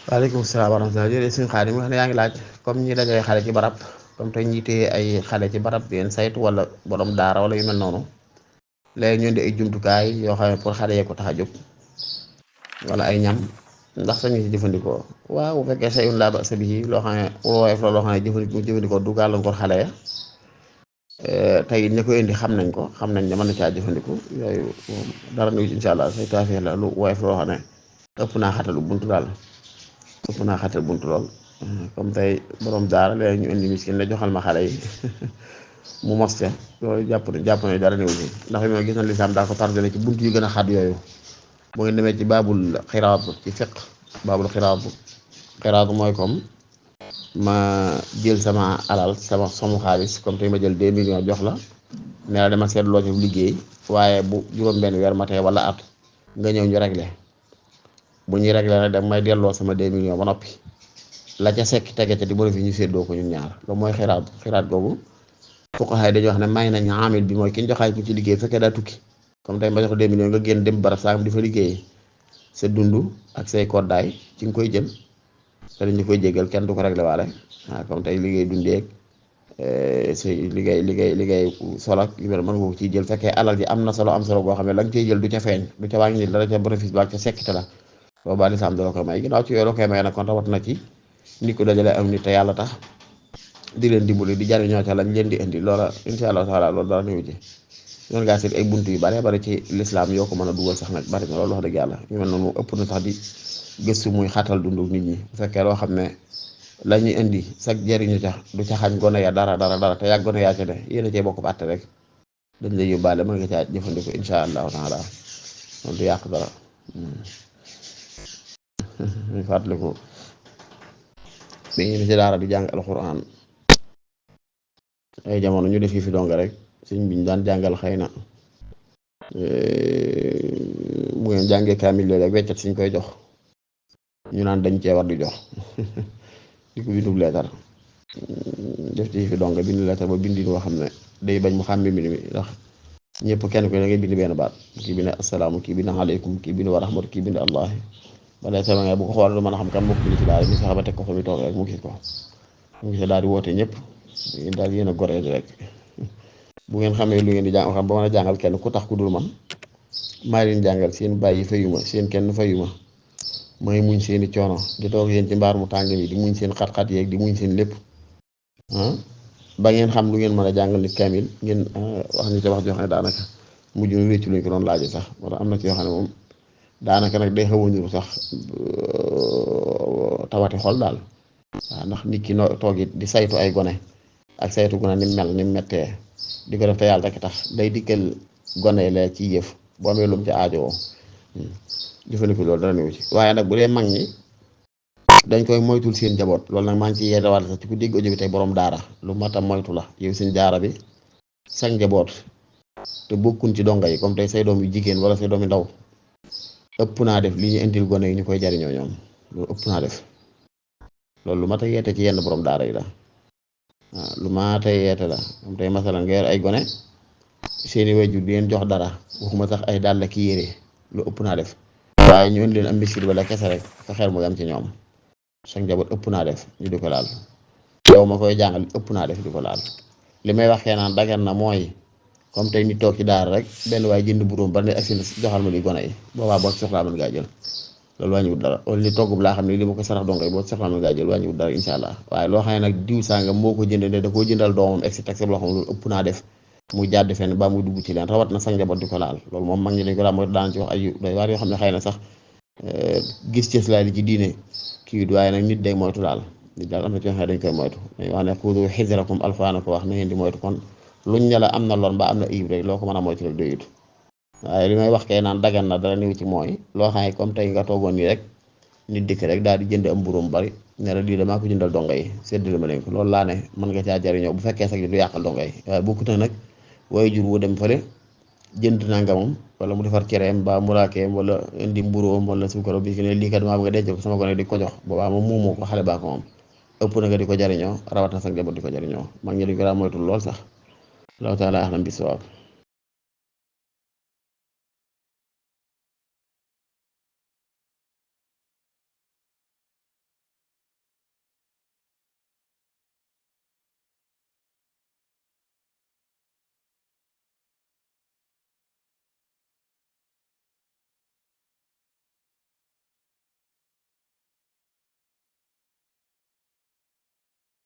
waaleykum salaam wa rahmatulah jërëjëf suñu Xaadim wax ne yaa ngi laaj comme ñi dajale xale ci barab comme tey ñi téye ay xale ci barab di leen saytu wala borom daara wala yu mel noonu léegi ñu di ay jumtukaay yoo xam ne pour xale yee ko tax a jóg wala ay ñam ndax sañu ci jëfandikoo waaw bu fekkee sayun laa ba sa bi loo xam ne woyof la loo xam ne jëfandikoo du gàllankoor xale ya tey ña koy indi xam nañ ko xam nañ ne mën na caa jëfandiku yooyu moom dara nuyu incha allah say taafeex la lu woyof loo xam ne ëpp naa xatalu buntu daal. ëpp naa xatal buntu lool comme tey borom daara léegi ñu indi miskin la joxal ma xale yi mu mos ca loolu jàpp ne dara néew ci ndax li ma gis na lislaam daa ko tarjale ci buntu yu gën a xat yooyu boo ngeen demee ci baabul xiraat ci fiq baabul xiraat mooy comme ma jël sama alal sama xaalis comme tey ma jël 2 millions jox la ne la dama seet loo ci liggéey waaye bu juróom-benn weer matee wala at nga ñëw ñu réglé bu ñuy réglé nag dag may delloo sama 2 millions ba noppi la ca sekk tege ca di bénéfice ñu séddoo ko ñun ñaar loolu mooy xiraat googu fuqaha dañuy wax ne may nañ amil bi mooy ki ñu joxaay ku ci liggéey fekkee daa tukki comme tey ma jox 2 millions nga génn dem barab saam di fa liggéeyee sa dund ak say koddaay ci nga koy jël te dañu koy jégal kenn du ko réglé waale waaw comme tey liggéey dundeeg say liggéey solo ak yu mel mën nga ko ciy jël fekkee alal ji am na solo boo xam ne la nga ciy jël du ca feeñ du ca wàññi la ca bénéfice ba ca sekkite la boobaa lislaam dala koy may ginnaaw ci yooyu la koy may nag kon rawat na ci nit ko dajale am nit te yàlla tax di leen dimbali di jariñoo ca lañ leen di indi loola insha allah taala loolu dara néew ci yoon ngaa seet ay bunt yu bare bari ci lislaam yoo ko mën a dugal sax nag bari na loolu wax dëgg yàlla ñu mel noonu ëpp na sax di gëstu muy xatal dundu nit ñi bu fekkee loo xam ne la ñuy indi sax jariñu ca du ca xañ gone ya dara te yàgg gone yaa ca ne yéen a cee bokk àtte rek dañ lay yóbbaale mën nga caa jëfandikoo insha allahu taala loolu du yàq dara ñu fàttaliku bi ñu ci daara di jàng alxuraan ay jamono ñu def fi donga rek sëñ bi ñu daan jàngal xëy na bu ngeen jàngee kaamil léeg-léeg weccet suñ koy jox ñu naan dañ cee war di jox di ko bindub leetar def ci fi donga bind leetar ba bindin woo xam ne day bañ mu xàmmi mbind mi ndax ñëpp kenn ko da ngay bind benn baat kii bind assalaamu kii bind aleykum kii bind wa rahmatu kii bind allah wala sama nga bu ko xool du mën a xam kan moo ko bind ci daal ñu fexe ba teg ko fa muy toog rek mu gis ko mu gis daal di woote ñëpp daal yéen a goree rek bu ngeen xamee lu ngeen di jàng xam ba mën a jàngal kenn ku tax ku dul man maa leen jàngal seen bàyyi fayuma seen kenn fayuma may muñ seeni coono di toog yéen ci mbaar mu tàng mi di muñ seen xat-xat yeeg di muñ seen lépp ba ngeen xam lu ngeen mën a jàngal nit kamil ngeen wax ni ci wax joo xam ne daanaka mujj na wéccu luñ ko doon laaje sax wala am na ci yoo xam ne moom daanaka nag day xaw a niru sax tawati xol daal waaw ndax nit ki toog it di saytu ay gone ak saytu gone ni mel ni mettee di ko def te yàlla rek tax day dikkal gone la ci yëf boo amee lum ci aajowoo jëfandiku loolu dara néew ci waaye nag bu dee mag ñi dañ koy moytul seen njaboot loolu nag maa ngi ci yedda wàll sax ci ku dégg audio bi tey borom daara lu mat a moytu la yow seen daara bi sax njaboot te bokkun ci donga yi comme tey say doom yu jigéen wala say doom yu ndaw ëpp naa def li ñu indil gone yi ñu koy jariñoo ñoom loolu ëpp naa def loolu lu mat a yeete ci yenn borom daara yi la waaw lu mat a yeete la comme tey masalan nga yor ay gone seeni wayjur di leen jox dara waxuma sax ay dàll ki yére lu ëpp naa def waaye ñu indi leen am biskit wala kese rek sa xel mu yam ci ñoom sa njaboot ëpp naa def ñu di ko laal yow ma koy jàngal ëpp naa def di ko laal li may waxee naan dagan na mooy comme tey nit toog ci daara rek benn waaye jënd buróom ba ne ak si joxal ma li gone yi boobaa boo soxlaa mën ngaa jël loolu wàññiwut dara wala li togg laa xam ne li ma ko sarax dongo yi boo soxlaa mën ngaa jël wàññiwut dara insha allah waaye loo xam ne nag diw sanga moo ko jënd ne da koo jëndal doomam egsi teg sa loxoom loolu ëpp naa def muy jàdd fenn ba muy dugg ci leen rawat na sax njaboot di ko laal loolu moom mag ñi dañ ko daal mooy daan ci wax ay doy waar yoo xam ne xëy na sax gis cës laa di ci diine kii waaye nag nit day moytu daal nit daal am na ci yoo xam ne dañ koy moytu dañ wax ne xudu xisrakum alfaana ko wax na ngeen di moytu kon luñ ne la am na lor mbaa am na ayib rek loo ko mën a moytu rek doyut waaye li may wax kay naan dagan na dara niw ci mooy loo xam ne comme tey nga toogoon nii rek nit dikk rek daal di jënd am mburóom bari ne la lii damaa ko jëndal dongo yi séddale ma leen ko loolu laa ne mën nga caa jariñoo bu fekkee sax du yàqal dongo yi waaye bokkut nag waaye jur wu dem fële jënd nangamam wala mu defar cereem ba muraakeem wala indi mburóom wala suukaro bi ne lii kat damaa bëgg a denc ko sama gone di ko jox boobaa moom muumoo ko xale baa ko moom ëpp na nga di ko jariñoo rawat na sax njaboot di ko jariñoo mag ñi dañ ko daa moytul lool sax Allahu taala axlam bisawaab